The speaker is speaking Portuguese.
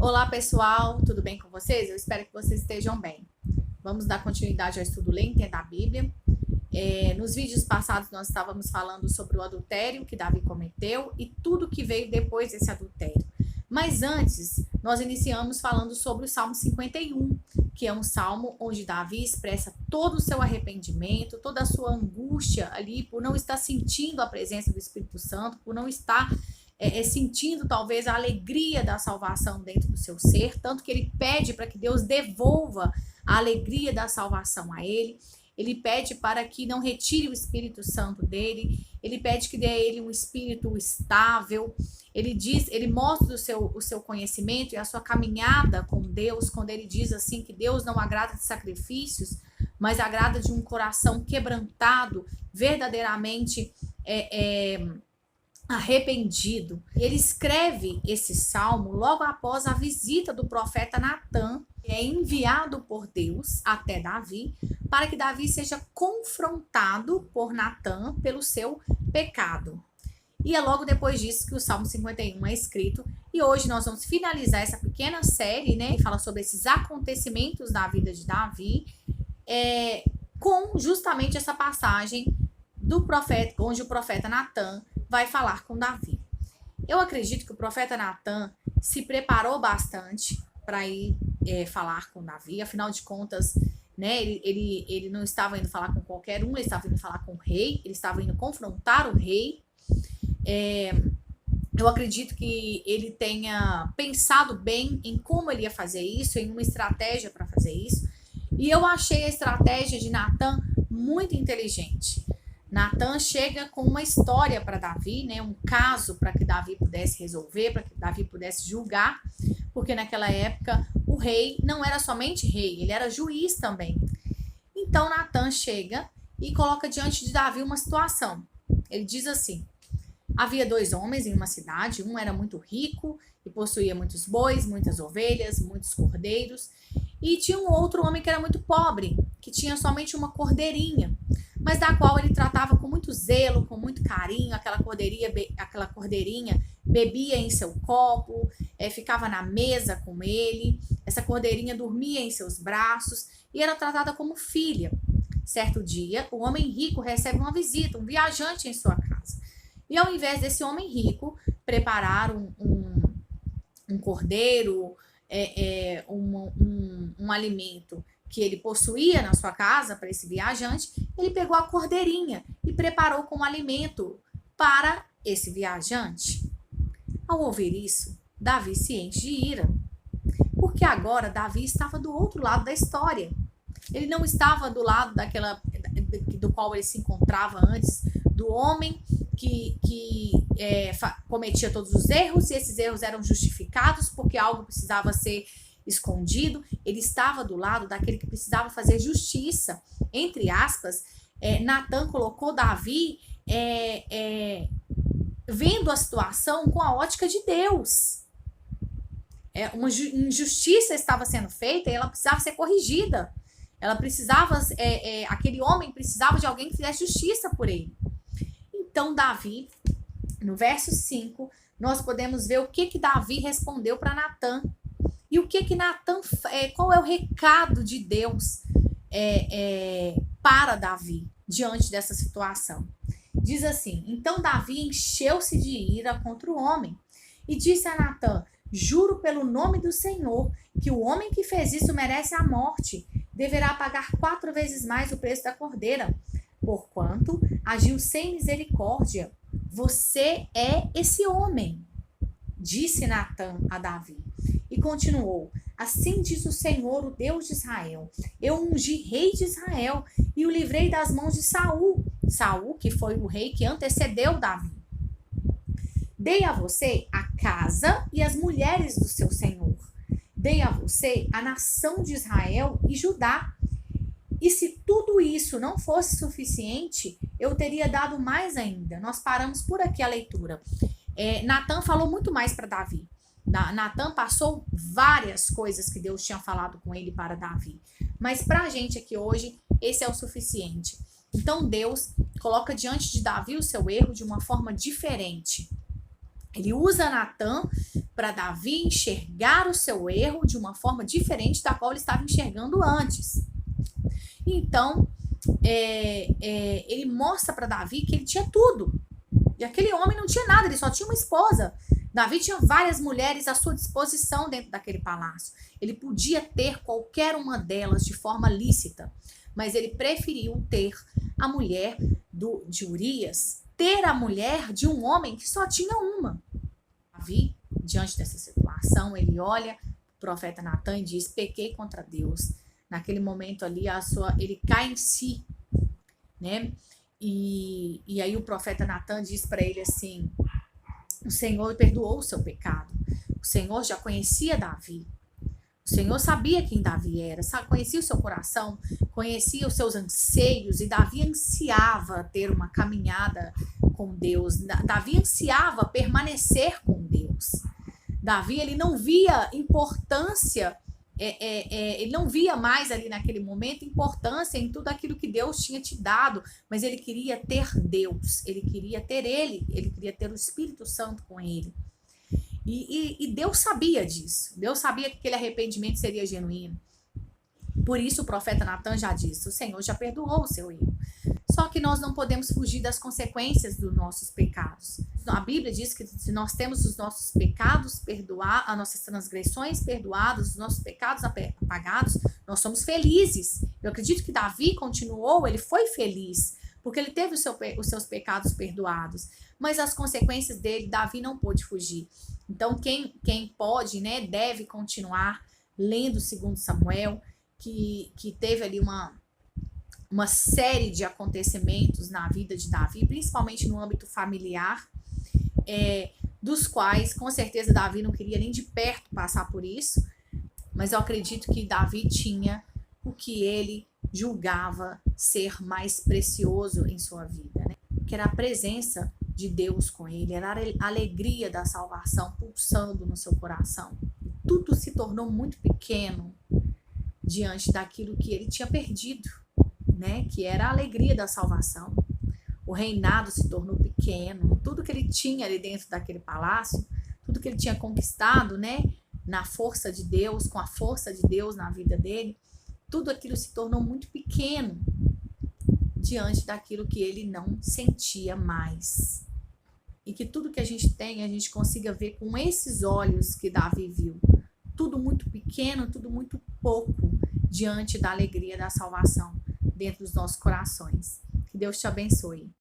Olá pessoal, tudo bem com vocês? Eu espero que vocês estejam bem. Vamos dar continuidade ao estudo Ler e Entender a Bíblia. Nos vídeos passados nós estávamos falando sobre o adultério que Davi cometeu e tudo que veio depois desse adultério. Mas antes, nós iniciamos falando sobre o Salmo 51, que é um salmo onde Davi expressa todo o seu arrependimento, toda a sua angústia ali por não estar sentindo a presença do Espírito Santo, por não estar sentindo talvez a alegria da salvação dentro do seu ser, tanto que ele pede para que Deus devolva a alegria da salvação a ele. Ele pede para que não retire o Espírito Santo dele, ele pede que dê a ele um espírito estável. Ele mostra o seu conhecimento e a sua caminhada com Deus, quando ele diz assim que Deus não agrada de sacrifícios, mas agrada de um coração quebrantado, verdadeiramente arrependido. Ele escreve esse salmo logo após a visita do profeta Natã, que é enviado por Deus até Davi, para que Davi seja confrontado por Natã pelo seu pecado. E é logo depois disso que o Salmo 51 é escrito. E hoje nós vamos finalizar essa pequena série, né, que fala sobre esses acontecimentos da vida de Davi, com justamente essa passagem do profeta, onde o profeta Natã vai falar com Davi. Eu acredito que o profeta Natã se preparou bastante para ir falar com Davi. Afinal de contas, né, ele não estava indo falar com qualquer um, ele estava indo falar com o rei, ele estava indo confrontar o rei. Eu acredito que ele tenha pensado bem em como ele ia fazer isso, em uma estratégia para fazer isso. E eu achei a estratégia de Natã muito inteligente. Natã chega com uma história para Davi, né, um caso para que Davi pudesse resolver, para que Davi pudesse julgar, porque naquela época o rei não era somente rei, ele era juiz também. Então Natã chega e coloca diante de Davi uma situação. Ele diz assim: havia dois homens em uma cidade, um era muito rico e possuía muitos bois, muitas ovelhas, muitos cordeiros, e tinha um outro homem que era muito pobre, que tinha somente uma cordeirinha, mas da qual ele tratava com muito zelo, com muito carinho. Aquela cordeirinha bebia em seu copo, ficava na mesa com ele, essa cordeirinha dormia em seus braços e era tratada como filha. Certo dia, o homem rico recebe uma visita, um viajante em sua casa. E ao invés desse homem rico preparar um cordeiro, um alimento que ele possuía na sua casa para esse viajante, ele pegou a cordeirinha e preparou como alimento para esse viajante. Ao ouvir isso, Davi se enche de ira, porque agora Davi estava do outro lado da história. Ele não estava do lado do qual ele se encontrava antes, do homem que cometia todos os erros, e esses erros eram justificados porque algo precisava ser escondido. Ele estava do lado daquele que precisava fazer justiça. Entre aspas, Natã colocou Davi vendo a situação com a ótica de Deus. Uma injustiça estava sendo feita e ela precisava ser corrigida. Ela precisava, aquele homem precisava de alguém que fizesse justiça por ele. Então Davi, no verso 5, nós podemos ver o que Davi respondeu para Natã. E o que Natã, qual é o recado de Deus para Davi diante dessa situação? Diz assim: então Davi encheu-se de ira contra o homem e disse a Natã: juro pelo nome do Senhor que o homem que fez isso merece a morte, deverá pagar 4 vezes mais o preço da cordeira, porquanto agiu sem misericórdia. Você é esse homem, disse Natã a Davi. E continuou: assim diz o Senhor, o Deus de Israel: eu ungi rei de Israel e o livrei das mãos de Saul, que foi o rei que antecedeu Davi. Dei a você a casa e as mulheres do seu senhor. Dei a você a nação de Israel e Judá. E se tudo isso não fosse suficiente, eu teria dado mais ainda. Nós paramos por aqui a leitura. Natã falou muito mais para Davi. Natã passou várias coisas que Deus tinha falado com ele para Davi. Mas para a gente aqui hoje, esse é o suficiente. Então Deus coloca diante de Davi o seu erro de uma forma diferente. Ele usa Natã para Davi enxergar o seu erro de uma forma diferente da qual ele estava enxergando antes. Então, ele mostra para Davi que ele tinha tudo. E aquele homem não tinha nada, ele só tinha uma esposa. Davi tinha várias mulheres à sua disposição dentro daquele palácio. Ele podia ter qualquer uma delas de forma lícita, mas ele preferiu ter a mulher de Urias, ter a mulher de um homem que só tinha uma. Davi, diante dessa situação, ele olha o profeta Natan e diz: pequei contra Deus. Naquele momento ali, ele cai em si, né? E aí o profeta Natan diz para ele assim: o Senhor perdoou o seu pecado. O Senhor já conhecia Davi. O Senhor sabia quem Davi era, conhecia o seu coração, conhecia os seus anseios, e Davi ansiava ter uma caminhada com Deus. Davi ansiava permanecer com Deus. Davi, ele não via importância, ele não via mais ali naquele momento importância em tudo aquilo que Deus tinha te dado, mas ele queria ter Deus, ele queria ter ele queria ter o Espírito Santo com ele. E Deus sabia disso, Deus sabia que aquele arrependimento seria genuíno. Por isso o profeta Natan já disse: o Senhor já perdoou o seu erro. Só que nós não podemos fugir das consequências dos nossos pecados. A Bíblia diz que se nós temos os nossos pecados perdoados, as nossas transgressões perdoadas, os nossos pecados apagados, nós somos felizes. Eu acredito que Davi continuou, ele foi feliz, porque ele teve os seus pecados perdoados. Mas as consequências dele, Davi não pôde fugir. Então, quem pode, né, deve continuar lendo 2 Samuel, que teve ali uma série de acontecimentos na vida de Davi, principalmente no âmbito familiar, dos quais, com certeza, Davi não queria nem de perto passar por isso, mas eu acredito que Davi tinha o que ele julgava ser mais precioso em sua vida, né? Que era a presença de Deus com ele, era a alegria da salvação pulsando no seu coração. Tudo se tornou muito pequeno diante daquilo que ele tinha perdido, né? Que era a alegria da salvação. O reinado se tornou pequeno, tudo que ele tinha ali dentro daquele palácio, tudo que ele tinha conquistado, né? Na força de Deus, com a força de Deus na vida dele, tudo aquilo se tornou muito pequeno diante daquilo que ele não sentia mais. E que tudo que a gente tem, a gente consiga ver com esses olhos que Davi viu. Tudo muito pequeno, tudo muito pouco diante da alegria da salvação dentro dos nossos corações. Que Deus te abençoe.